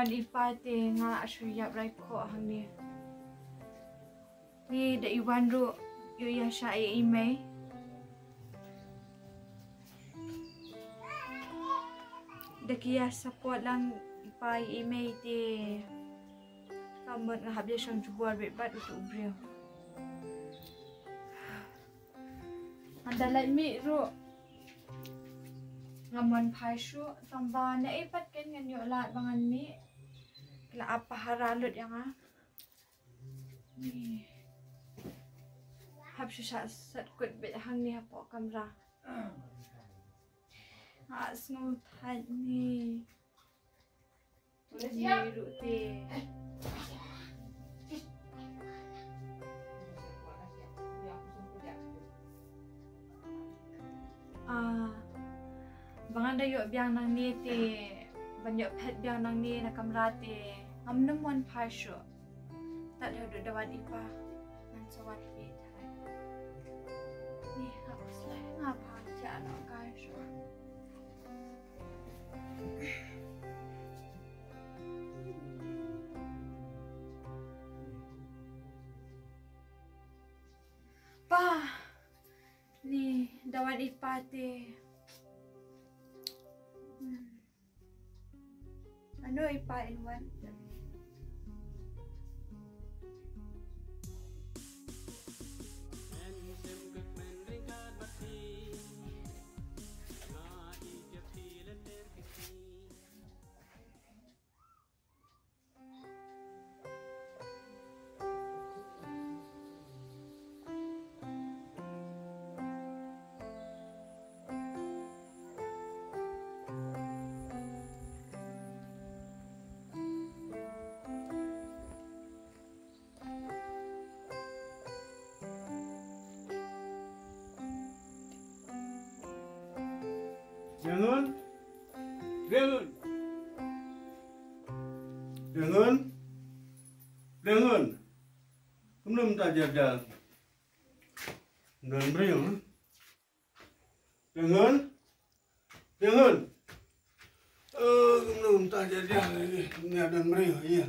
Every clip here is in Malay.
dawan ipa te nga asyuyap rai ko hang ni. Ni da iwan ru yu ya sha email. Da kia support lang ipa email te kamu na habis yang jual bebat untuk beliau. Anda like mi ru ngamon paishu tambah na ipat kan ngan yo lat bangan mi kila apa haralut yang ni hab susah sat kut bet hang ni apa kamera smooth hat ni ru te bangan dayo biang nang ni te banyak pet biang nang ni na kamera te ngam nemuan pasyo tak ada dawan ipa nan sawat ni thai ni aku selai ngapa aja anak guys pa ni dawan ipa te ano ipa in one Jangan, jangan, jangan, jangan. Kamu tak jaga. Dan beri, jangan, jangan. Kamu tak jaga lagi. Ini dan beri, ya.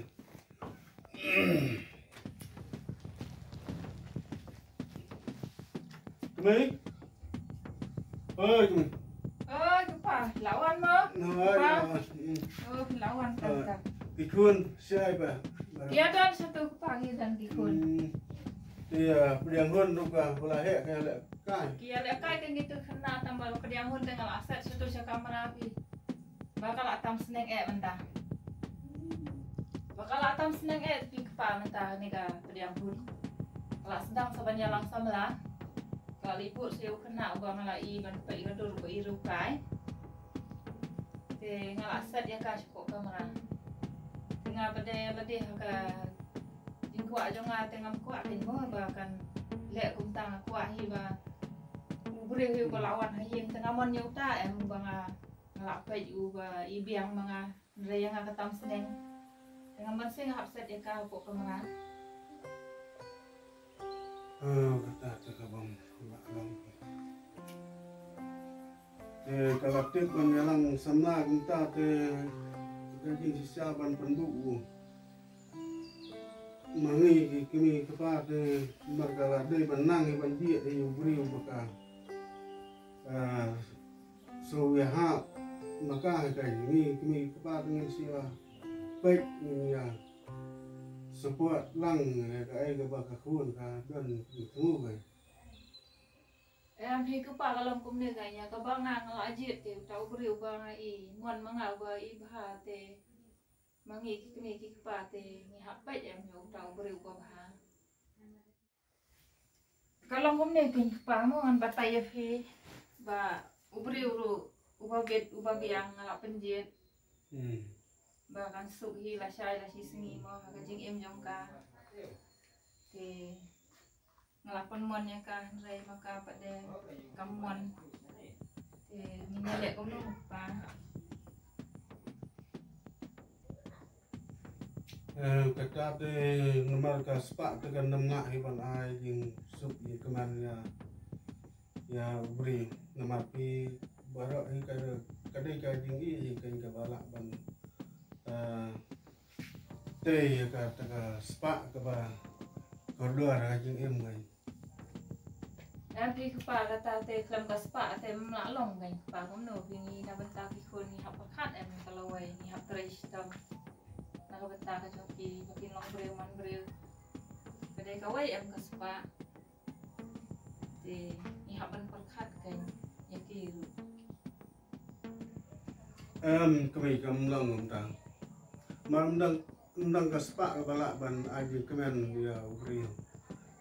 Kami, kami. Kupa lawan mo kupa lawan kan Dikun siapa? Iya dan satu kupa dan dikun Iya pediangun rupa bola hek kayak lek kai. Iya lek kai kan gitu kena tambah pediangun dengan aset satu sia kamera api bakal atam seneng mentah bakal atam seneng di kupa mentah ni ka pediangun kalau sedang sabanya langsam lah kalau ibu saya kena ubah malai ban pai gadur ko iru kai te ngalasat ya ka cukup kamera tengah bade ka jingkwa jonga tengah kwa tengah bahkan lek kuntang kwa hi ba ubure hi ko lawan hayeng tengah mon nyuta em banga ngalapai u ba ibiang mga reyang katam seneng tengah mon sing hapset ya ka ko kamera Kata bang, bang. Kalau tik menjelang semna kita jadi siapan penduk. Mangi kami kepada margalah dari benang iban dia dari ubri ubaka. So ya maka kayak kami kepada dengan siapa baik ya. Support lang cái baka khun ka dan itu kan. Em hi ku pa kalom kum ne ganya ka bang nang la ajit te tau beriu bang ai mon manga ba I bha te mangi ki ki pa te ni hak pai em yo tau beriu ba bha. Kalom kum ne kin pa mo an batai fi ba uberiu ru uba biang ngala penjet. Bahkan sughi la syai la sisni mo ka jing em jong ka te ngelapan mon ya ka rai maka pada kamon te minyak ko no pa Kata te nomor ka spak tekan nemngak hiban ai jing sub ye keman ya beri nomor pi barak hi kada kadai ka jing I kan ka balak ban teh ka taka spa ka ba koridor ajing em ngai Nanti kepala tate kelam kaspa ate melalong kan kepala kamu ni na bentak ikon ni hap pakat kalau wai ni hap trace tam na bentak ka joki makin long breu man breu kedai kawai kaspa te ni hap ban pakat kan ya kiru kami kamlang tang mandang kaspa ka bala ban ajing kemen ya ubri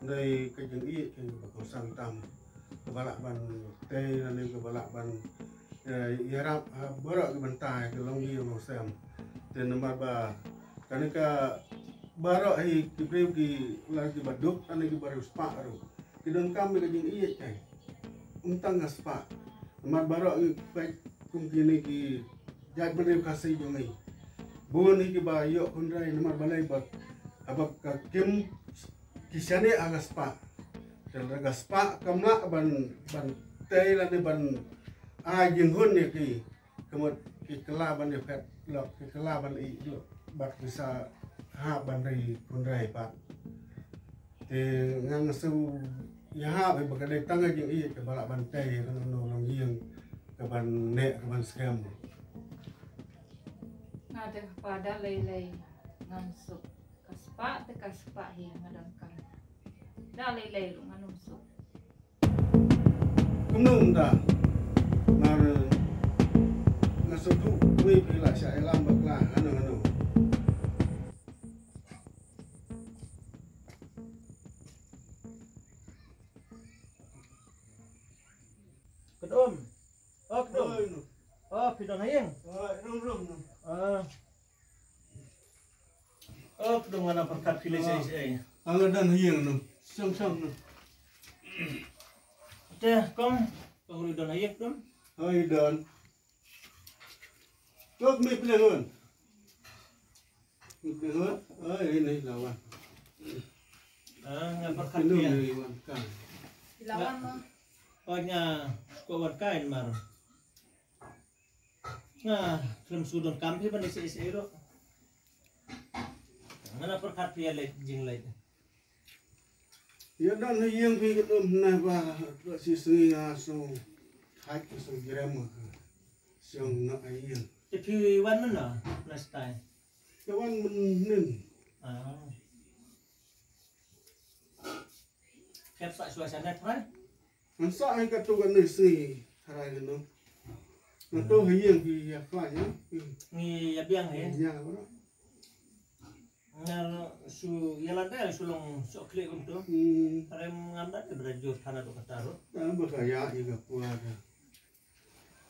dari kejeng i ke bakal santam kebalak ban teh dan ke balak ban yarap berak ke bentai ke longi mau sem dan nomor ba karena ke barak hi kibreu ki lagi baduk ane ki baru spa ru kidon kami kejeng i kai untang spa nomor barak baik kini ki jad berdeu kasih jongai bun hi ki ba yo kundrai nomor balai bak abak kim kisane agaspa dan agaspa kamla ban tei lan ban ajing hun ya ki kemut ki kelaban ya pet lok ki kelaban i bat bisa ha ban ri kunrai pat te ngang su ya ha be bagade tang ajing i ke bala ban tei kan no long yeng ke ban ne ke ban scam ada pada lei ngansuk kaspa te kaspa hi ngadangkan da lei lu nganusuk kumnum da mar ngasutu kui pila sya elam bakla anu kedom oh pidang hayeng rum kedom ngana perkat pilih saya dan hiang no sam no teh kong udah hayeng dom hai dan kok mi pelehon ini lawan ngana perkat ini dia lawan kan dilawan mah ohnya kuat kain mar nah film sudon kampi pan isi ro ngana perkat dia lek jing lek ya dan hiang pi kedom na ba si sungi aso hai ke so grama siang na hiang tapi wan na last time kawan menen Kep sak suasana trai mansa ai ka tu kan ni si harai no na to hiang pi ya fa ya ngi yabiang he ya bro ngal su yalada sulong sok klik untuk rem ngambat berajur kana do kataro ba ka ya i ka pu ada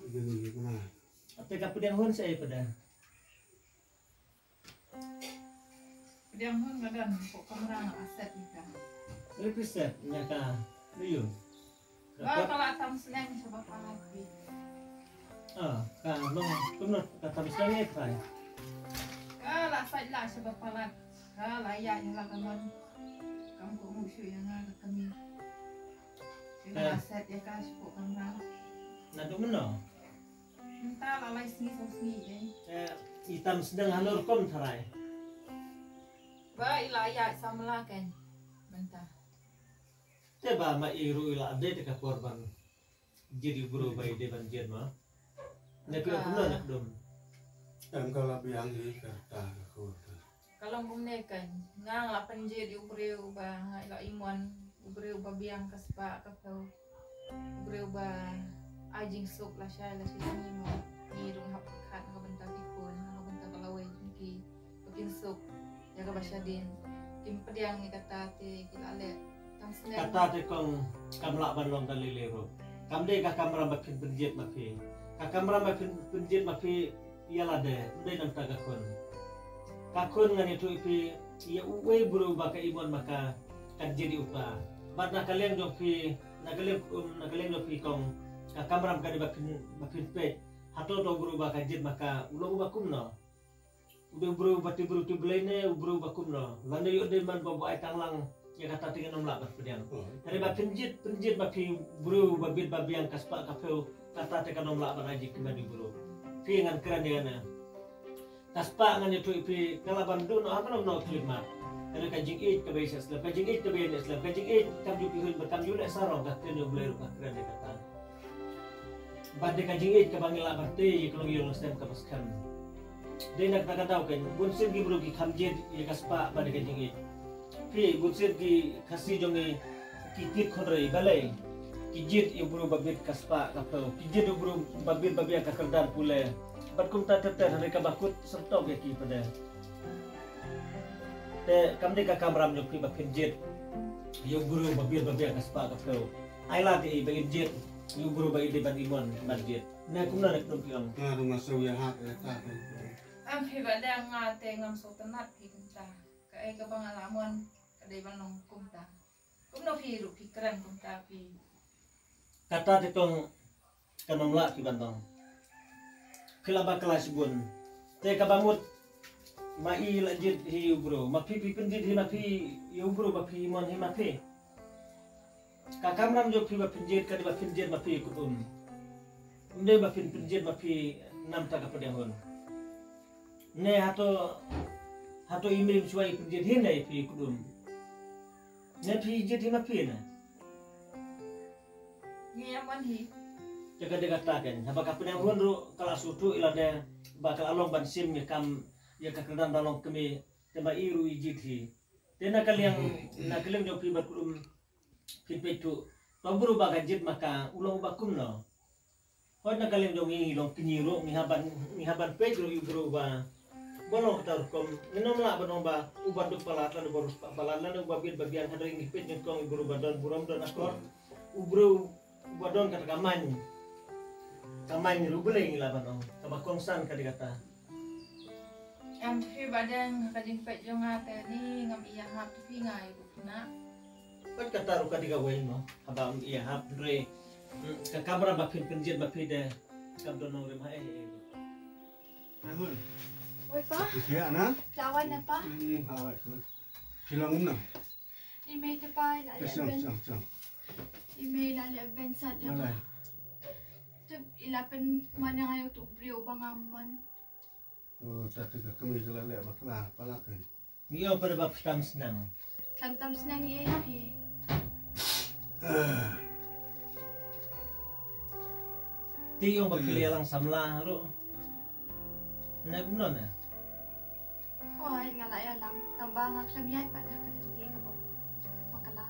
ini kuna ate kapudian hon saya pada yang hun ngadan kok kamera aset nika represent nyaka riyo kalau atam seneng coba palagi kan long kumno kata misalnya trai kalau sai lah coba palag kalau ya yang lah kamu kok musuh yang ada kami yang aset ya kas kok kamera nado meno entah lalai sini hitam sedang halur kom trai ba ilaya samla kan mentah teba ma iru ila ade ka korban jadi guru bai de banjir ma ne pila kumno nak dom dan kalau biang ni kata aku kalau ngumnekan ngang la penje di ubreu ba ila imuan ubreu ba biang kaspa kapau ubreu ba ajing sok la shay la sini mo iru hap khat ngabentak ikon ngabentak kalawai ki bikin sok jaga basyadin kim pediang ni kata te kilale tang seneng kata te kong kamla balong kalilero kamde ka kamera makin penjit mafi ka kamera makin penjit mafi iala de ndai nam taga kakun ngani tu ipi ya uwe buru baka ibon maka kan jadi upa bat nakalian do fi nakalian do fi kong ka kamera ka di makin pe hato do buru baka jid maka ulo bakum no udah buru bati buru tu belene buru bakum no lande yo de man bobo ai tanglang ya kata tinggal nom labat pedian dari penjit mafi buru babit babiang kaspa kapeu kata te kanom labat aji kemadi buru fi ngan keren ya na kaspa ngan itu ipi kalaban du no akan no klimat ada kajing it ke besi Islam kajing it ke besi Islam kajing it kam ju pihun berkam ju le sarong ka ten yo bleru ka keren kata bade kajing it ke bangila barte kalau yo stem ka paskan de nak tak tahu kan bunsin gi bro gi khamje ye kaspa bade kajing it pi bunsin gi khasi jonge kikit khorei balai kijit yo bro babit kaspa ka pau kijit yo bro babit babia ka kerdan pule bat kum ta teter mereka bakut serta ke ki pada te kam de ka kamram yo pi bakin jet yo bro babit babia kaspa ka pau aila de bagin jet yo bro bagi de ban imon ban jet na kum na nek piang na rumah sauya hak ta Am phi badang ngate ngam so tanat pi kumta ka ai ka pangalaman kadai banong kumta kumno phi ru pikiran kumta pi kata tetong kanong la ki bantong kelaba kelas bun te kabamut mai lajit hi bro ma pi pendit hi ma pi yu bro ma pi mon hi ma pi kakamram jo pi ba pinjit ka di ba pinjit ma pi kutum unde ba pinjit ma pi nam ta ka padahon ne hato email suai pinjit hi nai pi kutum ne pi jit hi ma pi na ni aman hi jaga dia katakan apakah pernah hunru kalau sutu ilada bakal along ban sim ya kam ya kakedan dalong kami tema iru ijiti tena kalian na kalian jopi bakulum pinpetu toburu bagajit maka ulang bakum no kau na kalian jongi long kinyiru mihaban pedro ibru ba bolong kita kom minum lah banong ba uban duk palat lalu baru palat lalu babir bagian hadar ini pet nyekong ibru badan buram dan akor ubru badon kata kamay rubulay ng laban o kabakongsan kadikata am phi badang kading pet jo ngate ni ngam iya hap phi ngai bukna ba't kataro ka di gawin mo habang iyahap re kakamera bakit penjit bakit de kabdo nong rim hae Ahun Oi pa, ya na lawan na pa. hawat ko silang na Email ke pa, nak lihat Siyang, ben. siyang, siyang. Email nak lihat ben sad ya. Malay. Tu ilapan mana ngayon tu brio bangaman. Oh, tati ka kami kalala bakla palakan. Iyo pada bab tam senang Kantam senang ni AP. ti yung pagkililang samla ro nagno na Oh, ay nga laya lang. Tambah nga klamiyay pa na kalinti ka ba. Makala.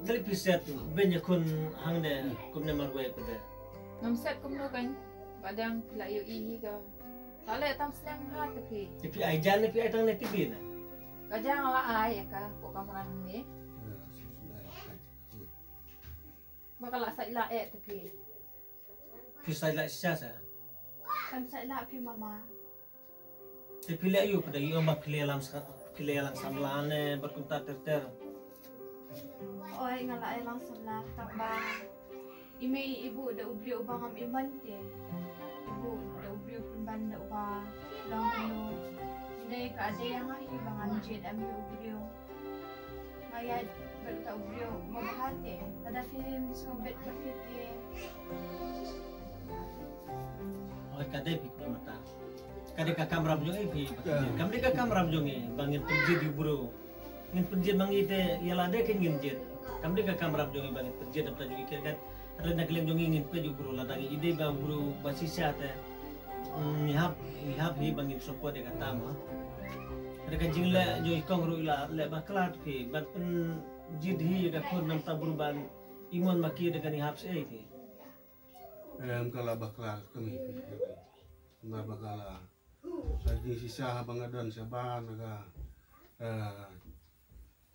dali piset benya kun hangde kumne marwe pada Namsat kumno kan badang pilayo ihi ka. Tale tam senang ha tapi. tapi ai jan tapi ai tang ne tibi na Kajang ala ay ka ko kamran ni. Bakal sa ila tapi. pisai la sisa Kan sa ila pi mama. tapi le ayo pada iyo makililang samlane berkunta ter Oh, ay nga laya lang sa lak. Tambah. Ime ibu da ubrio bangam iman te. Ibu da ubrio pun da uba. Lang kuno. Hindi ka ade yang ay bangam jed ami ubrio. Ngayad baru ta ubrio mabahate. Tada film skobet bafite. oh kade pik mata kade ka kamera jonge pi kamde ka kamera jonge bangin penjid di bro ngin penjid mangite yala de ken ngin jet kamde ka kamera jonge bangin penjid apta jonge kan ada nak lem jonge ngin pe bro la tangi ide ba bro basisa te mihap hi bangin sopo de kata ma ada ka jingle jo ikong ru ila le baklat pi bat pen jid hi ka khon nam ta burban imon maki de kan hap se ti Kala bakla kami. Mar bakala. Lagi sisa habang adon sa ba naga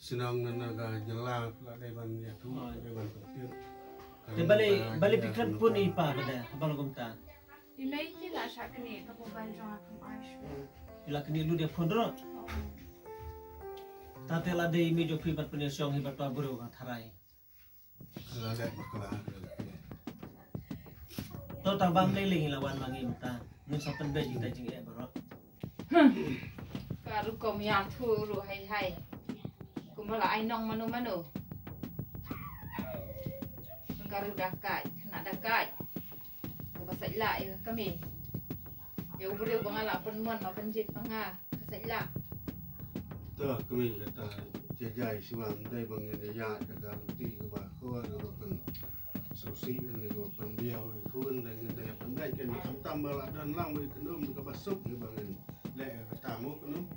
sinang na naga jelak la deban ya tu deban petir. te bali pikran pun ipa pada balgom ta Ime tidak syakni kapubal jong akam arshu. ila kini lu dia fondro tate la de imi jo privat penyosiong hibat pa buru ka tharai Kala de bakla. to ta bang leling lawan mangim ta nun sa penbe jing ta jing e bro Karu kom ya thuru hai. Kumala ai nong manu. Karu dakai, nak dakai. Ko sa ila kami. ya ubri bangala penmon ma penjit panga kasala ta kami kata jajai siwang dai bangin ya daga ti ke ba ko ga pen susi ni go pen biau kun dai ngai dai pen dai ken kam bala dan lang mai kenum ke basuk ke bangin le tamu kenum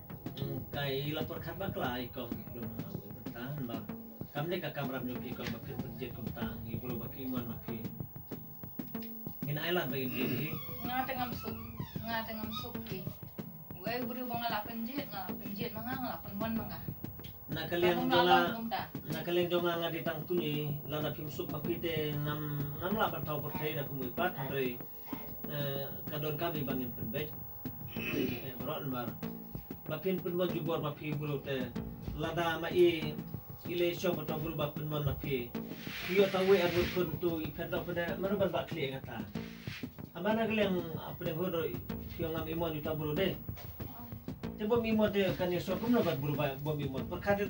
kai lapor khat baklai kong belum bertahan bang kami ka kamram yo ki kong makin penjit kong tang ibro baki mon maki ngin ailan bagi diri ngata ngam suk ki gue ubri bangala penjit manga ngala penmon manga Nakaliang jonga nga ditang kunyi lana pimsuk mapite ngam lapan tau percaya dah kumui pat hari kadon kami bangin penbej beron bar mapin penmon jubor mapi bulu te lada mai ile show atau berubah penmon mapi yo tahu arbut kun tu ikan pada mana ban bakli kata amana kaliang apa yang hodo yang ngam imon juta bulu deh Coba mimot dia kan esok pun dapat berubah bom mimot. Perkara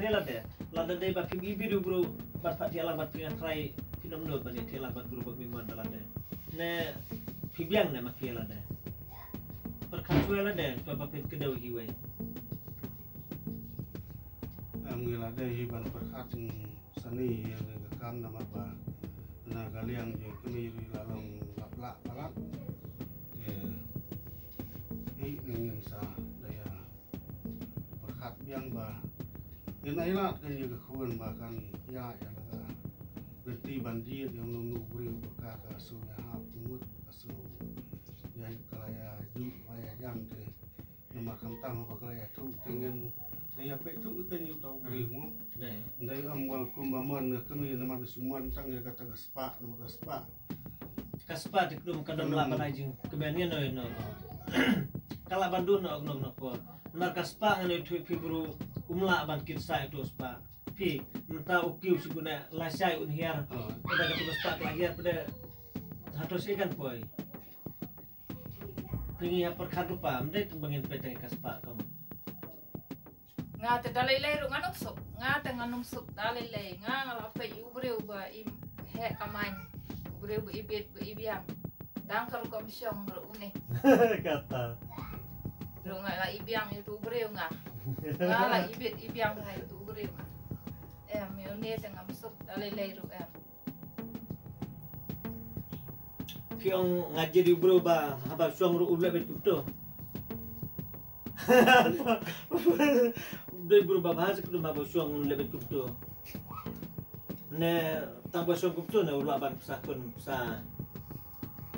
lah deh. Lada deh bagi ibu dulu bapak dia lambat punya try film dulu bani dia lambat berubah mimot dalam deh. Ne pibiang ne makia lah deh. Perkara lah deh. Coba bapak kedau hiway. Amgila deh hiban perkatin seni yang kekam nama apa. Nah kalian yang kami lalong laplak balak. Ingin sa daya perkat biang ba in ailat kan juga kawan bahkan ya laga berarti banjir yang nunggu buka kasu ya pungut kasu ya kalaya ju maya jam te nama kamtang apa kalaya tu dengan daya pe tu kan you tahu berimu dai amwang kumbamon kami nama semua tang ya kata gaspa nama gaspa dikdum kadang laban aja kebanyakan no kalau Bandung nak ko markas pa ngani tu fibru umla ban kitsa itu spa pi menta ukiu siguna lasai unhiar pada kata spa lahir pada hatos ikan poi pingi apa kadupa mende bangin peteng kaspa kamu ngata dalai ru nganum sup dalai ngala pe ubre uba im he kaman ubre uba ibet ibiang dangkar komsyong ru une kata Runga la ibiang itu ubreu nga. Ngala ibit ibiang nga itu ubreu nga. Meone tengah masuk dalai ru Kiong ngaji di ubreu ba haba suang ru uble betul tu. Ubre berubah bahasa kudu ma suang lebet tu. Ne tambah suang tu ne ulu aban pesakun sa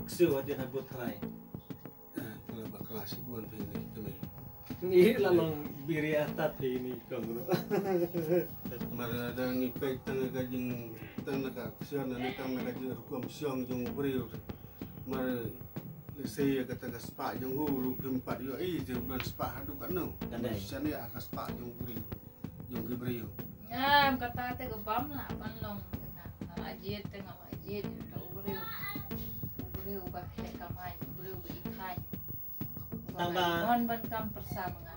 ksu hadian habut trai. Kelas ibuan ini kami. Ini lalong biri atat ini kongro. Mara ada ngipek tengah kajing tengah kasihan dan tengah kajing rukum siang jeng beriu. Mara saya kata kaspa jeng guru keempat yo jeng bulan spa hadu kan no. Sana ya kaspa jeng beriu. Ya kata gebam lah panlong tengah ajit tau beriu bah kamai beriu ikan. Tambah ban kam bersama nga.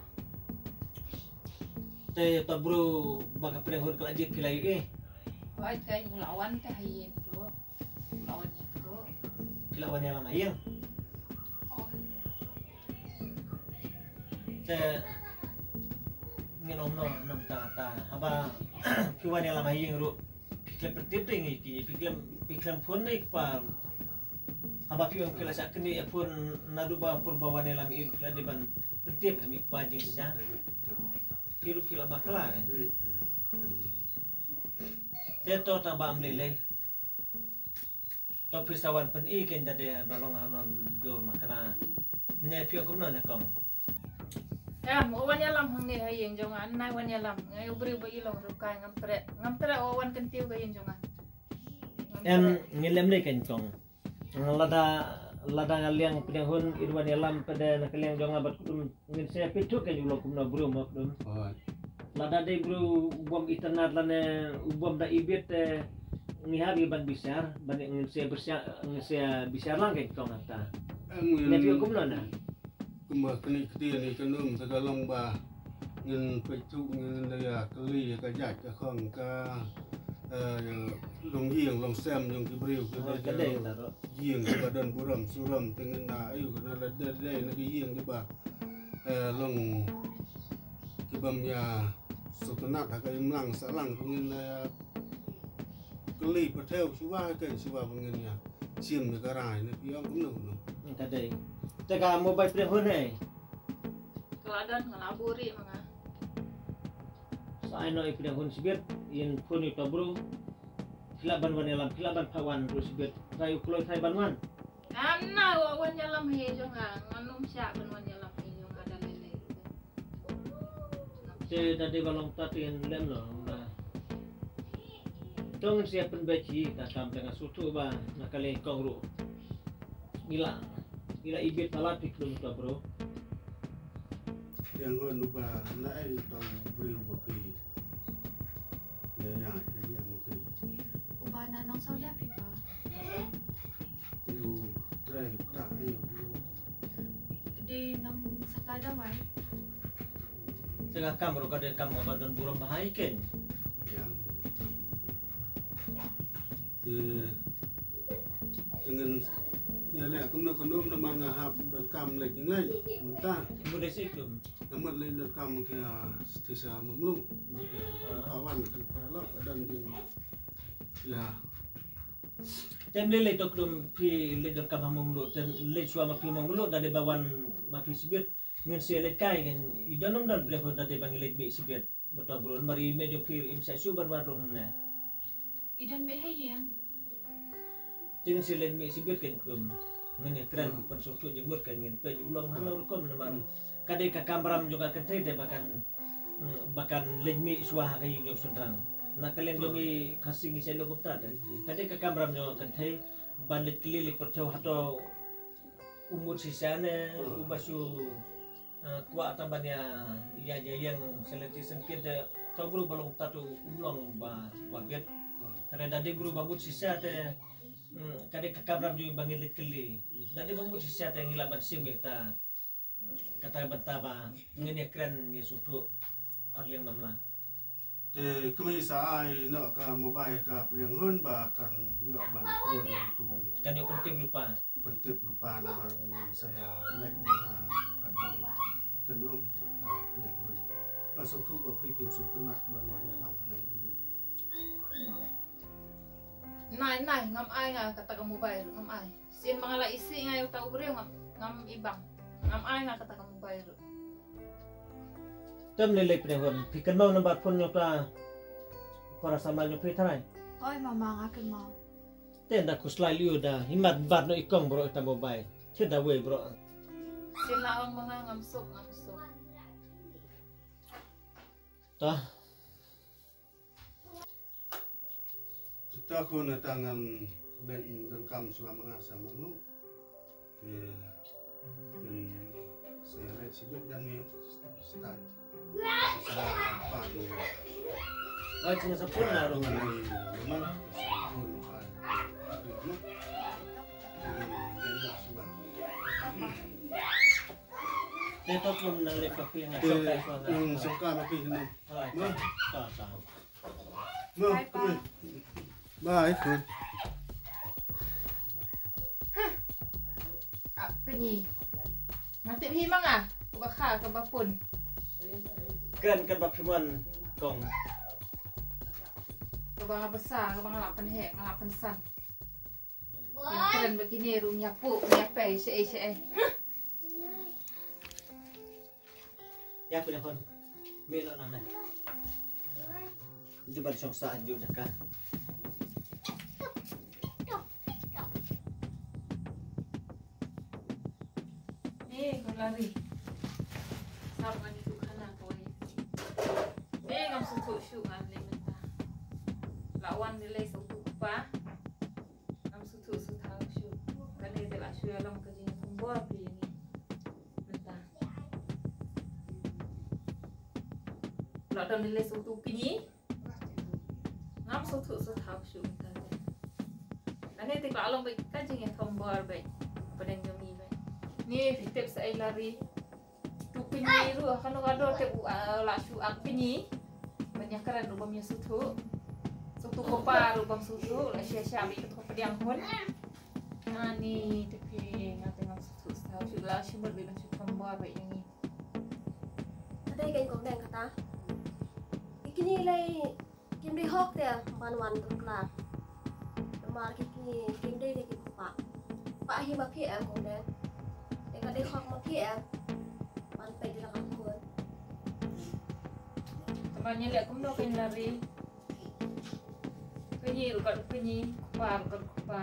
Te pabro baka prehon kala je pilay Wait kay ulawan te hayen bro. Ulawan niya bro. Kilawan yang lama yang. Te nginom no nam ta haba kiwan yang lama yang ru piklam pertip ringi ki piklam phone ni pa haba piong kila sa kini pun naduba purbawan yang lama il kila deban pertip kami pajing sa kiru kila bakla teto tabam lele top pisawan pen iken jade balong hanon dur makana ne pio kumno ne kom ya mo wan yalam hang ne hayeng jonga nai wan yalam ngai ubri ba ilong rukai ngampre wan kentiu ga yen jonga em ngilem ne ken kong lada ngaliang penehun irwan yalam pada nakaliang jonga bat kudum ngin saya pitu ke julo kumna bro makdum lada de bro bom internet lane bom da ibit ngihari ban bisar ban ngin saya bisar lang ke kong ata nepio kumna na kumah kini ketia ni kenum segalong ba ngin pitu ngin daya keli ka jat ka khong ka long giang long sem yang kibriu Kadai taro. giang ke badan buram suram tengen na ayu kana la dai na giang ke ba long kibam ya sotonat ha kai mlang salang pengin keli patel siwa pengin ya sim ne karai ne piang kum no Kadai. Teka mobile pre hone. Keladan ngelaburi mga. Sa ano ipinang hon sibir in phone ito bro. Kilaban wanelam kilaban pawan bro sibir. Tayo kloy tay banwan. Anna wawan nyalam hejo nga nganum siya banwan nyalam hejo nga dalele. Te dadi balong tatin lem no. Tong siya penbaci takam dengan sutu ba nakale kongru. Gila ibit alat ikut tu bro. yang hơn lupa na ai tàu briu ba pi ya yang pi Ubah na nang saulia pipa. tu trai ta ayu Di nang sakada mai. Tengah kam bro kada kam badan burung bahai ken. yang dengan ya lẽ cũng đâu có nôm nó mang hạp đợt cầm lệch những lên mình ta Mudah sikum. nó mất lên đợt cầm kia thì sao mắm lụng mà kia áo ăn thì phải lót ở đần thì ya Tem lele tok dum pi le dam kam hamum lu tem le chua ma pi mong lu dari bawan ma pi sibit ngen se le kai kan idanum dan ble hon dari bang le bi sibit betul bro mari mejo pi im sa su bar warung na. Idan be hay ya. Ting se le mi sibit kan kum ngen keren persutu jemur kan ngen pe ulang halau kom na mar. Kadai ka kamram juga kan te de bahkan le mi suah kai jo sudang. Nak kalian jongi kasih ngisai lo kupta deh. Kadai ka kamram jo kan te banlit kelilik pertau atau umur sisane ubasu kuat tambahnya iya yang selenti sempit de tau buru balong tatu ulang ba biat karena dadi buru bambut sisa te kadai ka kamram jo bangilit keli dadi bambut sisa te ngilaban simik ta kata betapa ngene keren ya sutu arliang mamla. thì cái mấy ai nợ cả mobile cả liền hơn bà cần nhựa bản khuôn tu Kan yang penting lupa. bentuk lupa nama saya naik mana ada kenung yang hơn và sau thu vào khi phim số tân nặng và ngoài nhà làm này Nay ngam ay nga kata ka mobile ngam ay. Sin mga laisi nga yung tao bro ngam ibang. Ngam ay nga kata ka mobile. Tem lele penehon pikan mau nambat pun nyota para sama nyopi tanai. Oi mama ngaken mau. Ten da kuslai liu da himat bat no ikong bro ta mobile. Ceda we bro. Sin laang mga ngamsok. Tah kita khuôn tangan lệnh dan kam suka mengasah mulu thì saya lihat sibuk dan ni start bisa apa ni ai cina sapun na ro. memang pun Teto pun nang le kapi nga sokai suana. suka tapi ni Ai ta. bye bye bye Penyi. Ngatip himang ah. Bakal ke bapun. Keren kan bab cuman kong. Kebang besar, kebang ngalapan hek, ngalapan san. Yang keren begini ru nyapu, nyapai syai. Ya penehon. Melo nang na. Jumpa song sa anju jaka. Kau lari. Sama ni tu kana kau ni. Ngam suku syuan le mentah. Lawan nilai suku pa. Ngam suku tahu syu. Kan dia lah syu alam kerja tumbor pi ni. Mentah. Lawan nilai suku kini. Ngam suku tahu syu mentah. Kan dia tik alam baik kerja yang tumbor baik. Pada nyomi baik. Ni fitip saya lari. Tu penyi tu kan ada ke la syu ak penyi. Banyak keren rupanya sutu. sutu kopa rupang sutu la sia bi ko pediang hon ani tepi ngateng sutu tahu juga sumber bi sutu komba ba yang ada kan kong deng kata ikini lay kim di hok dia man tuklar mar kini kim dei de kim pak hi ma phi em kong deng ka dei hok ma phi em man pe di lakam kun temannya lihat kamu do kan lari penyi rukat penyi kupa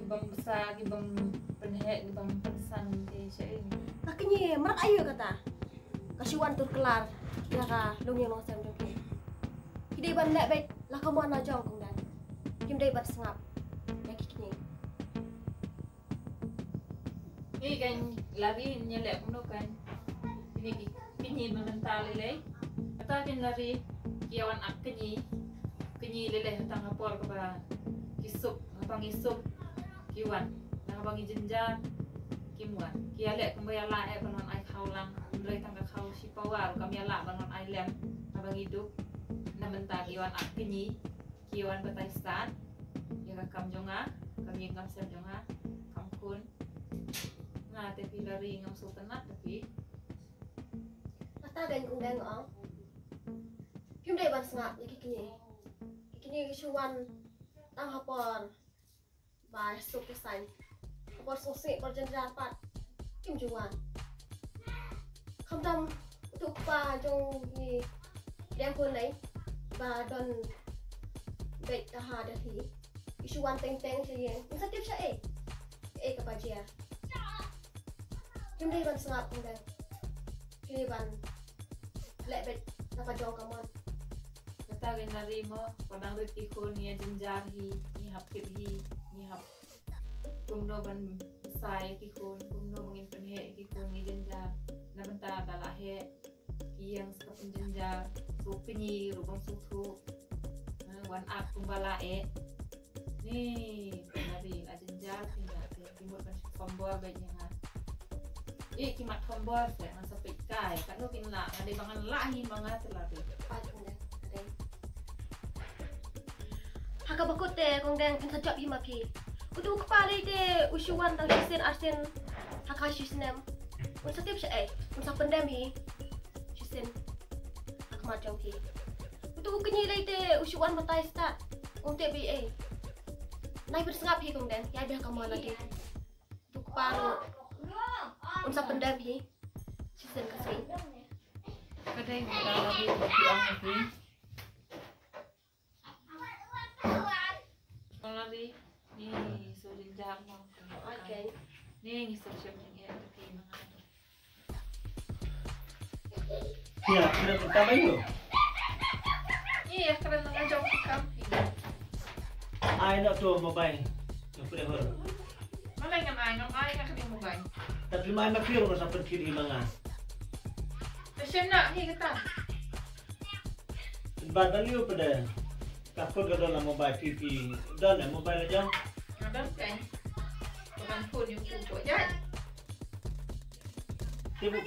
ibang besar ibang penhek ibang pensan di saya Akhirnya merak ayu kata kasiwan tur kelar ya ka lungi long sem joki kidai ban lek baik lah kamu ana jong kong dan kim dai bat sengap ya kini ini kan lari nyelek kamu do kan ini penyi mengental lele kata kan lari kiawan ak kenyi lele hatang apor ke ba kisuk ngapang isuk kiwan ngapang jenjar kimuan kia lek kembaya la banon ai khaulang mulai tangga khau si pawar kami la banon ai lem ngapang hidup na mentang kiwan ak kenyi kiwan bataistan ya kam jonga kami ngam sem jonga kampun nah tapi lari ngam sultanat tapi kata dan kong dan ong kim dai ban sengap ya kini kasiwan tang hapor ba suk kesan hapor sosik berjenjar pat kim juan kamdam untuk pa jong ni yang pun lai ba don bet ha da thi isuan teng che yen sa tip sa ka pa jia kim dai ban sengap kong dan kini ban lek bet apa jong kamon kata kan lari mo padang reti ko ni jenjar hi ni hapit hi ni hap kumno ban sai ki ko kumno ngin penhe ki ko ni jenjar na benta dalahe ki yang sa penjenjar so penyi rubang sutu wan ak kumbala ni lari la jenjar ni timur ban kombo ba nya kimat kombo sa nang sa pikai kan no kinla ngade bangan lahi mga telari haka bakut te kong deng pin sajap hi mapi utu kepala te usuan tang arsen haka shisnem un satip sha un sa pendem hi shisen hak ma jong hi utu kenyi lai te usuan batai start un te bi nai bersengap hi kong deng ya biar kamu lagi utu kepala un sa pendem hi shisen kasih kadai lagi lagi lari ni so jenjar mo okay ni ngisor siap ni tapi mga Ya, sudah pertama itu. iya karena ngajong camping Ay nak tu mobile. Yang pernah hor. malay nga kami mo gay Tapi may mapiro na sa perkiri mga. kasi na higata Badaliyo pada takut ka dalam mobile TV. Dan mobile aja. ada kan bukan pun yung pupo dyan Tibu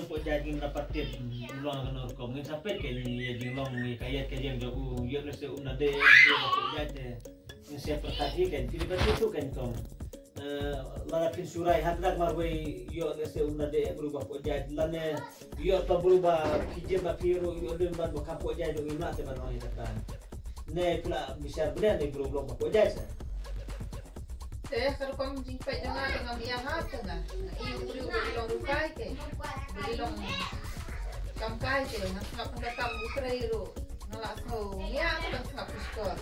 po jadi dapatin ulang kan orkom. Ngin sapet kay ni jinglong ni kayat kay jeng jo yek na se unade po jadi. Ngin siya perhati kan tidak betul kan kom. Lalapin surai hadrak marway yo na se unade berubah po jadi lane yo pa berubah pije ba piro yo den ban ba po jadi do ina te ban oi kata. Ne pula bisa benar ni berubah po jadi. saya kalau kamu jumpa dengan dia hati na iyo bilong ukay ke bilong kamkay ke ngap ngam ukrairo nalas ho niya ko ngap skor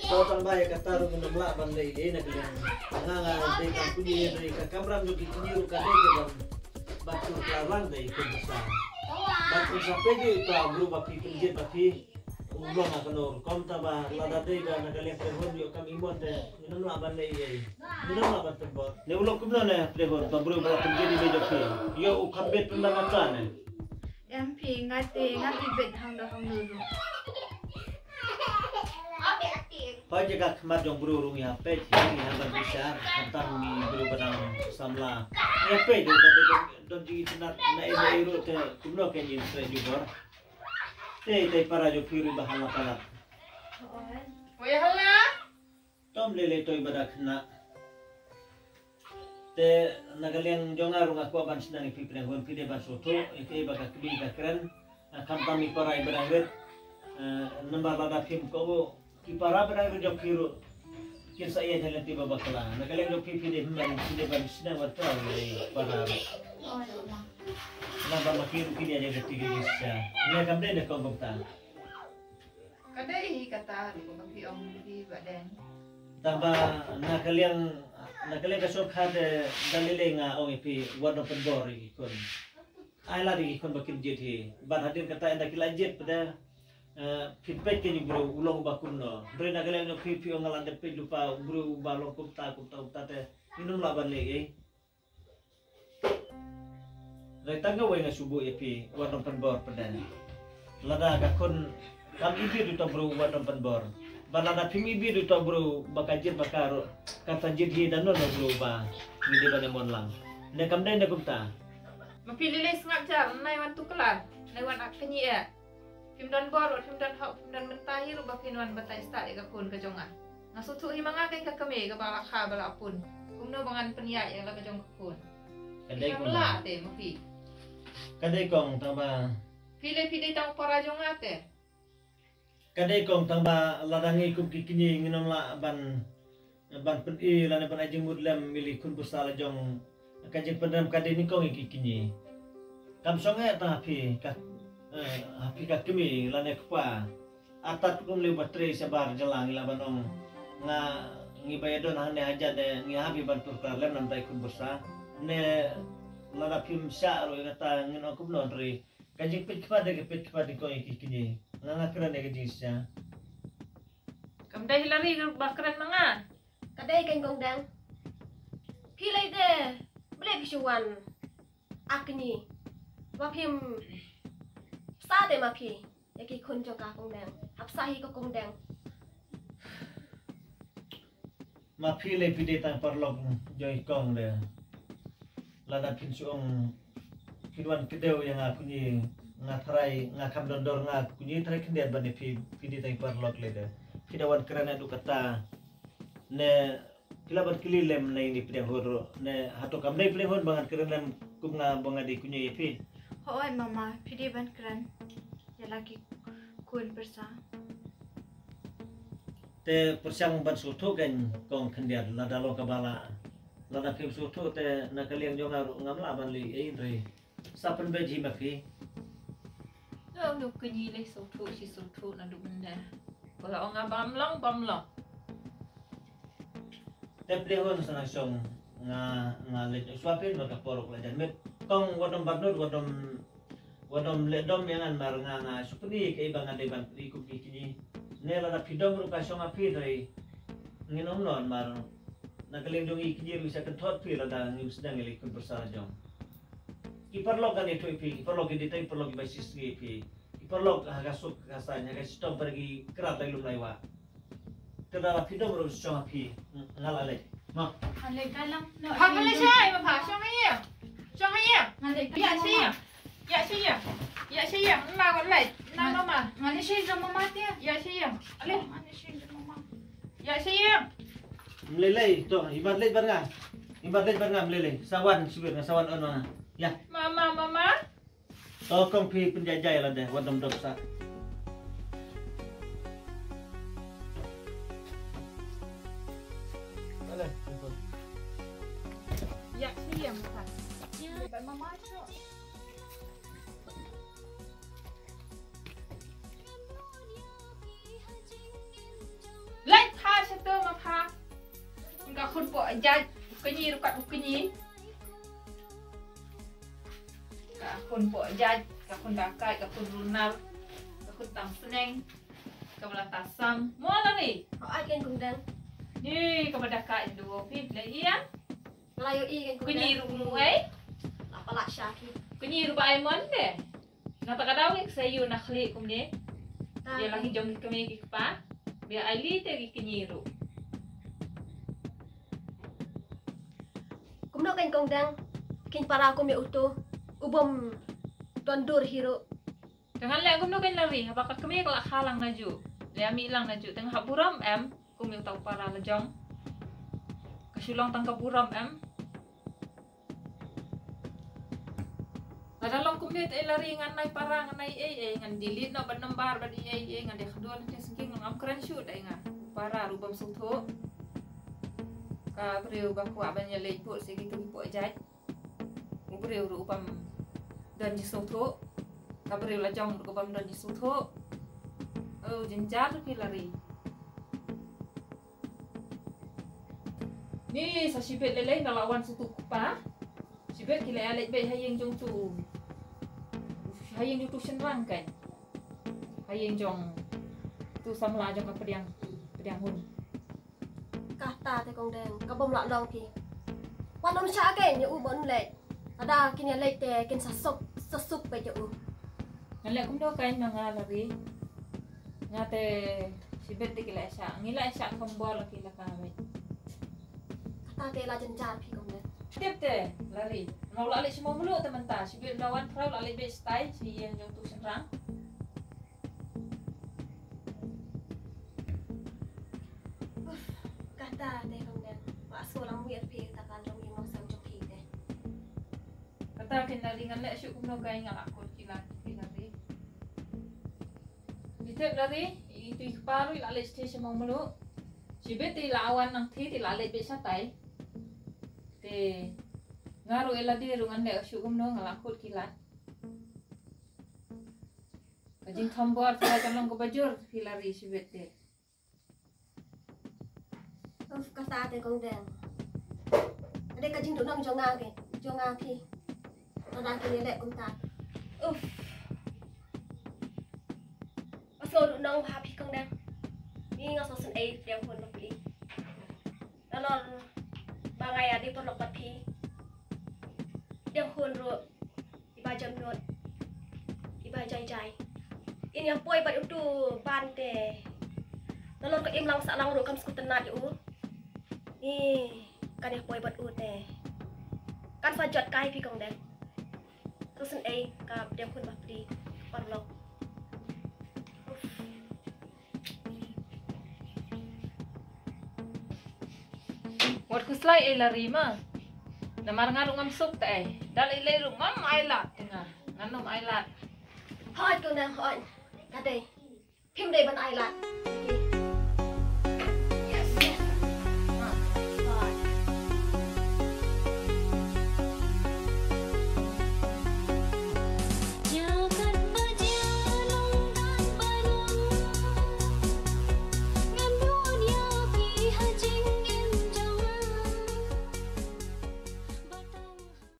Total baik kata ru menamla bandai na bilang nganga dei kan kunyi dei ka kamram jo kinyi ru ka dei ke bang batu lawan dei ke besar batu sampai di ka berubah pinjet tapi ulang akan or kom taba lada dei ba na kalian telefon yo kami imon de menamla bandai ye menamla ban tebot ne ulok kumna ne telefon ba berubah pinjet di meja ke yo ukabet pendamatan MP ngati bet hang da hang dulu. Kau jaga kemat dong burung ya pej ini yang besar tentang ni burung benang samla ya pej don di tenar na iro te kumno ken yin tre jubor te para jo piru bahala kala Oi. Wei hala. Tom lele toy badak na. Te nagaliang jongar nga ko ban sedang ipi penangon pide ban soto ike baga kbi ka keren kampami para ibaranget nambah lada pim ko ki para baranget jok kiru kinsa iya jalan tiba bakala nagaliang jok pide pide ban sedang watra para Oi, Mama. nambah makiru kini aja ketiga kisah ini kamde de kau bukta Kadai kata ko bagi om di badan. tambah nagaliang kasok had dalile nga ong ipi warna penbor ikon ay lari ikon bakil jeti ban hadir kata enda kilanjet pada feedback ni bro ulong bakun no bre nagaliang no pipi ong ngalande pe lupa bro balong kupta te minum laban lagi rai tangga wai nga subuh ipi warna penbor pada lada kakon kam ipi du bro warna penbor balada pimi biru to bro bakajir bakaro kata jadi dan no bro ba ngide ba demon lang ne kam dai ne kumta Mapili les ngap jar nai wan tu kelar. Nai wan ak kenyi ya. Pim dan bor, pim dan hau, pim dan mentahi ru bakin wan batai sta ka kun ka jongan. Ngasu tu himanga kai ka kame ka bala kha bala pun. Kumno bangan penia yang la ka jong ka kun. kadai Kadai kong la te mapi. kadai kong tamba Pile tang para jongate. kadai kong tamba ladangi kum kikini nginom la ban pen i lana ban ajing mudlam mili kun pusala jong kajing pendam kadai ni kong kikini kam songe ta api ka kemi lana kpa atat kum le batre sabar jalang ila banong nga ngibayadon hane aja de ngi habi bantur karlem nan tai kun busa ne lana pim sya ro kata ngino kum non ri kajing pit kpa de kong kikini nga kira ne kajing sya Kam dai hilari ru bakran manga. Kadai kan kong dang. Pilai de boleh pisuan akni. Wapim sa de mapi. Yaki kun joka kong dang. Hapsahi ko kong dang. mapi le pide tang parlok joy kong de lada pin suong pinwan kedeu yang aku ni ngatrai ngakam dondor ngak kunyi trai kendian bani pide tang parlok le de pidawan kerana du kata ne kilabat kililem na ini pide horo ne hato kam nei pide hon bangan kerana kum nga bangadi kunyi pi Oi, Mama. Pidi ban keren. Ya lagi kun persa. te persiang ban soto kan kong kendian lada lo kabala lada pim soto te nakaliang jongar ngamla ban li ei re sapen beji mapi No no kenyi le so tu na du benda. Kalau orang bam long. Tep dehon sana song nga le swapin maka porok la jan met kong wadom barnod wadom le dom yang mar nga supeni ke ibang ade ban ikut kini ne la na pidom ru ka song api dai nginom non mar nagaling dong ikini bisa kentot pi la da ngi sedang ile kun bersara jong iparlog kan itu ipi iparlog di tai iparlog basis ipi iparlog hagasuk kasanya ga stop pergi kerat lai lum laiwa kedala pidom ru song api ngalale ma Halay ka lang. No, Hapale siya, ma pa siya ngayon. Siya ngayon. Halay ka Ya lang, siya. Mama. Ya siya. Ma ko lai. Na mama. Halay siya sa mama tiya. Ya siya. Ale. Halay siya sa mama. Ya siya. Meleleh tu, ibat leh barang meleleh. Sawan sibir, sawan on mana. Ya, Mama. tokong pi penjajah lah deh, wadam doksa. Ya siya, ma pa. Ba mama siya. Lai tha siya to, ma pa. Enggak kun po ajaj. Kenyi rukat kenyi. Kakun po ajaj. Kakun dakai, kakun lunar. Kakun tang seneng. Kabala tasam. Mo ala ni. Ai kan kong dang. Ni kabada kai dua pi. Lai iya. Layo i kan kong Kenyi dang. ru ai. Apa lak syaki. Kenyi ru ba ai mon de. Nata kadawi sayu nakhli kumne. Dia lagi jom kami kipa. Biar ali te kenyiru. Kumno kan kong dang. King para ko mi uto. Ubom tondur hiro. Jangan lihat gumno kan lari. Apakah kami kalau halang naju. le ami lang na ju teng haburam em kum yu tau para la jong kasulong tang kaburam em ada long kumit lari ngan nai parang nai ngan dilit no ban nembar ban ngan de khadon te singking ngam kran shoot ngan para rubam sutho ka breu ba kwa ban yale po sigi tu po jai breu rubam dan ji sutho ka breu la jong rubam dan ji sutho jenjar pi lari ni sa sibet lele na lawan sutu kupa sibet kila alek be hayeng jong tu hayeng tu senrang kan hayeng jong tu samla jong ka pediang hun kata te kong deng ka bom la long ki wan nom cha ke ni u bon le ada kin ya le te kin sasuk pe je u ngalek kum do kain manga lari ngate sibet kila sa ngila sa kombol kila ka mai kata te la jenjar pi kong deng tiap teh lari mau lali semua mulu teman ta sibet lawan prau lali be style si yang jong tu senrang kata te kong deng wa so lang wi pi ta kan jong ni mo sam jong pi te kata kin lari ngalek syuk kum do kain ngalak kul kila lari tiap lari itu paru lali station mau mulu sibet ti lawan nang thi ti lali be satai te ngaru ela di rungan le syuk kum do ngalak kul kila kajing thambor ta kalong ko bajur kilari sibet te kata te kong deng ade ka jing du nang jong nga ki ada ki le kum ta so du nang ha pi kong deng ni nga so sen ai dem hon pi lanon bangai adi por lok pi dem hon ro iba jam not iba jai ini yang poi bat tu ban te lanon ka im lang sa lang ro kam skutan na u ni kan yang poi bat u te kan fa jot kai pi kong deng so sen ai ka dem hon ba pi por lok wat kuslai lari ma namar ngaru ngam suk te dal ile ru ngam ailat tengah nganom ailat hot kong deng hot kade phim dei ban ai lat